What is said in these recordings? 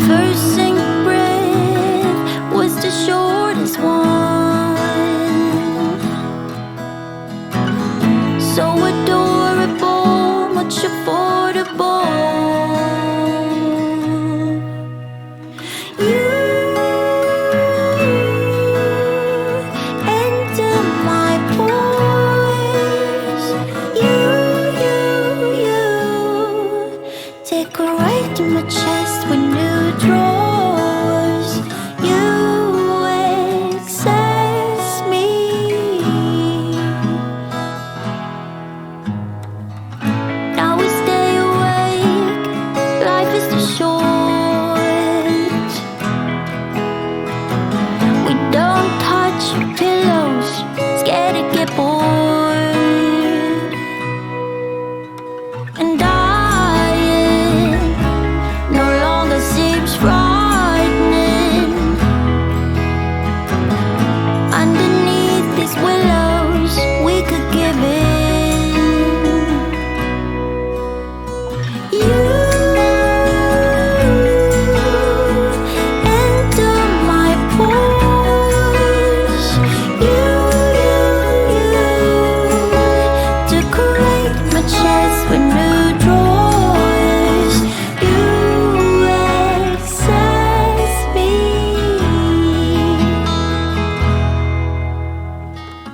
first sing breath was the shortest one. So adorable, much affordable. You enter my voice. You decorate my chest with new drawers. You excess me. Now we stay awake, life is too short. We don't touch pillows, scared to get bored. And dying no longer seems frightening. Underneath these willows, we could give in. You enter my pores. You decorate my chest with new drawers. You excess me.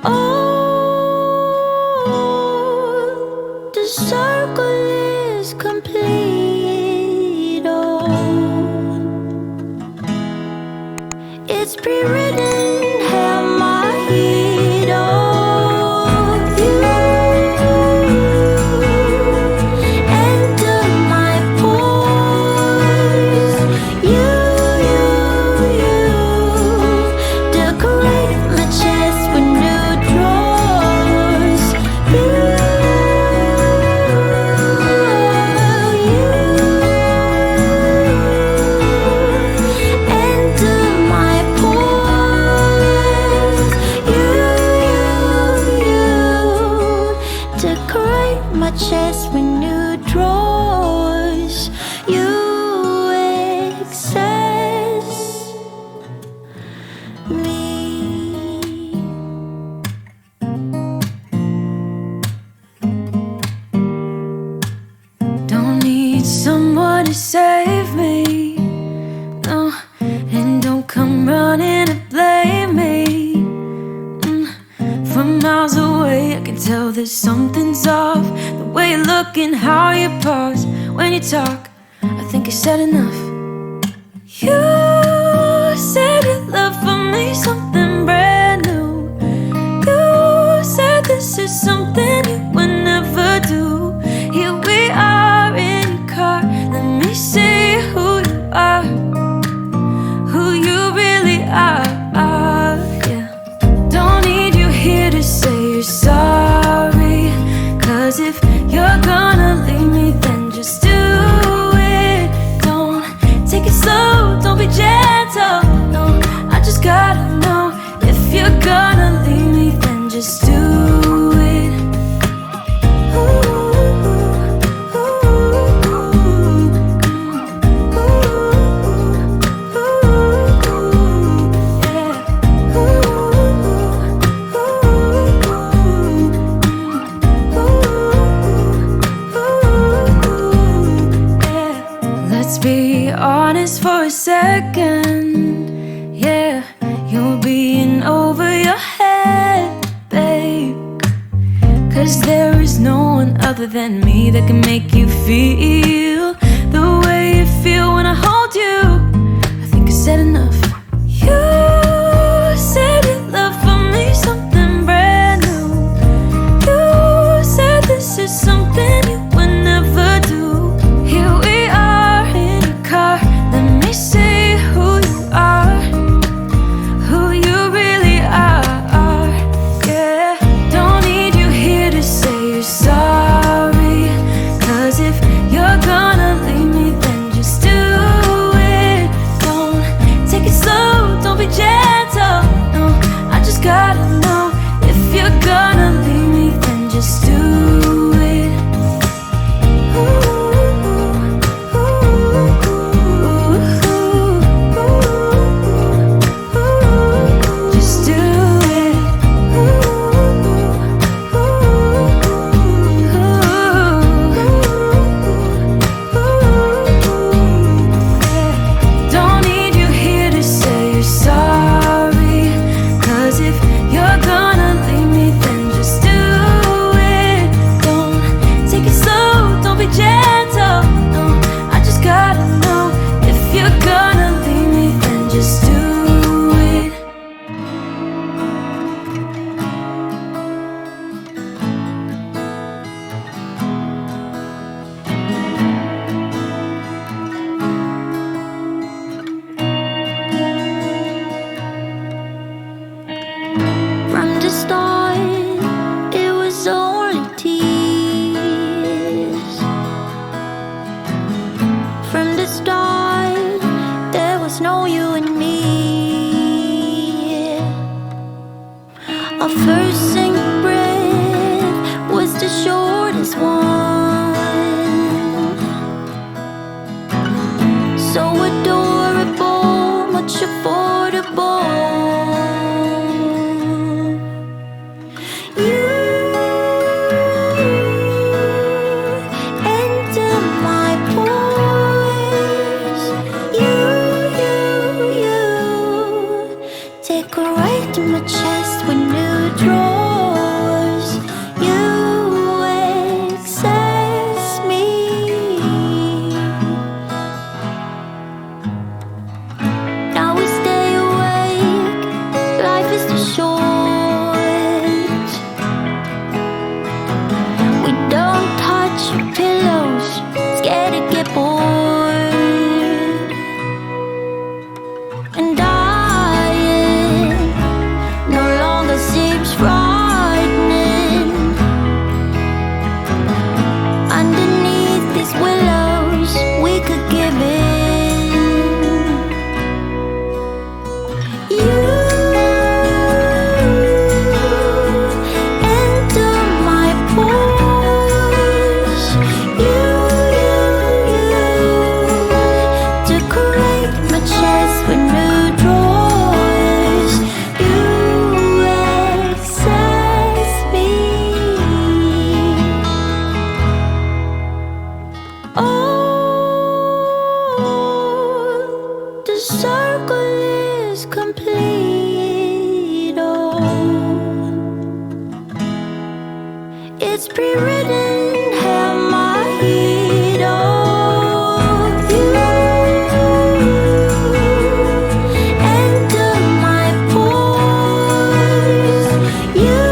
Oh, the circle is complete. Oh, it's pre-written, held my heat. Oh, you enter my pores. You decorate my chest with new drawers. You enter my pores. You decorate my chest with new drawers. You excess me. Don't need someone to save me, no, and don't come running to blame me. From miles away, I can tell that something's off. The way you look and how you pause when you talk, I think I said enough. You said your love for me something brand new. You said this is something you would never do. Here we are in your car. Let me see who you are, who you really are. Yeah. Don't need you here to say you're sorry, 'cause if you're gonna leave me, then just do it. Don't take it slow, don't be gentle. No, I just gotta know, if you're gonna leave me, then just do it. Let's be honest for a second. Yeah, you're being over your head, babe. 'Cause there is no one other than me that can make you feel the way you feel when I hold you. I think I said enough. You said your love for me something brand new. You said this is something you would never do. Here we are in your car. Let me see who you are, who you really are. Yeah, don't need you here to say you're sorry, 'cause if you're gonna leave me, then just do it. Don't take it know you and me. Our first single breath was the shortest one. So adorable, much affordable. You enter my pores. You decorate my chest with new drawers. You excess me. Now we stay awake, life is too short. We don't touch pillows, scared to get bored. And dying no longer seems frightening. Underneath these willows, we could give in. You enter my pores. You decorate my chest with new drawers. You excess me. Oh, the circle is complete. Oh, it's pre-written, held my heat. Oh, you enter my pores. You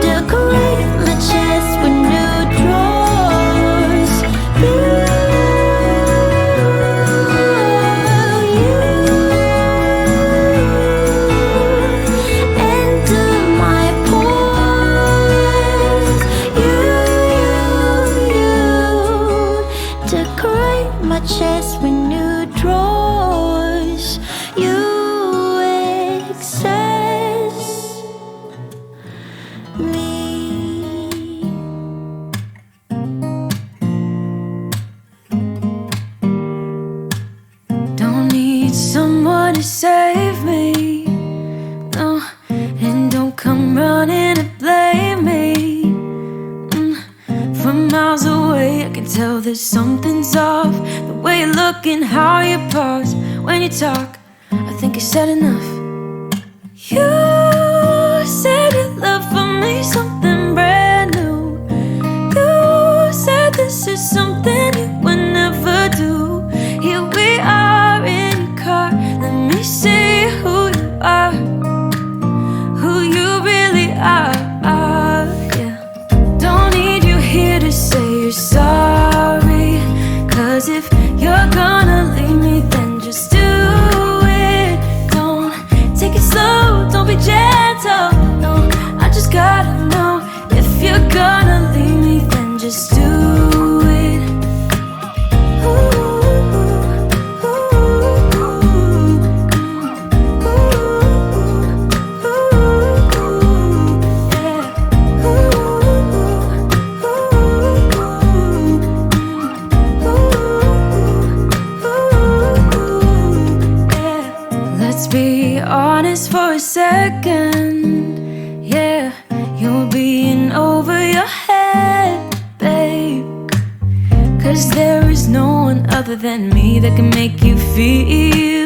decorate my chest with new drawers. You enter my pores. You decorate my chest with new drawers. You excess me. Don't need someone to save me, no, and don't come running to blame me. From miles away, I can tell that something's off. The way you look and how you pause when you talk, I think I said enough. You said your love for me something brand new. You said this is something you would never do. Here we are in your car, let me see who you are, who you really are. Yeah. Don't need you here to say you're sorry, 'cause if you're gonna leave me, then just do it. Don't take it slow, don't be gentle. No, I just gotta know, if you're gonna leave me, then just do it. Let's be honest for a second. Yeah, you're being over your head, babe. 'Cause there is no one other than me that can make you feel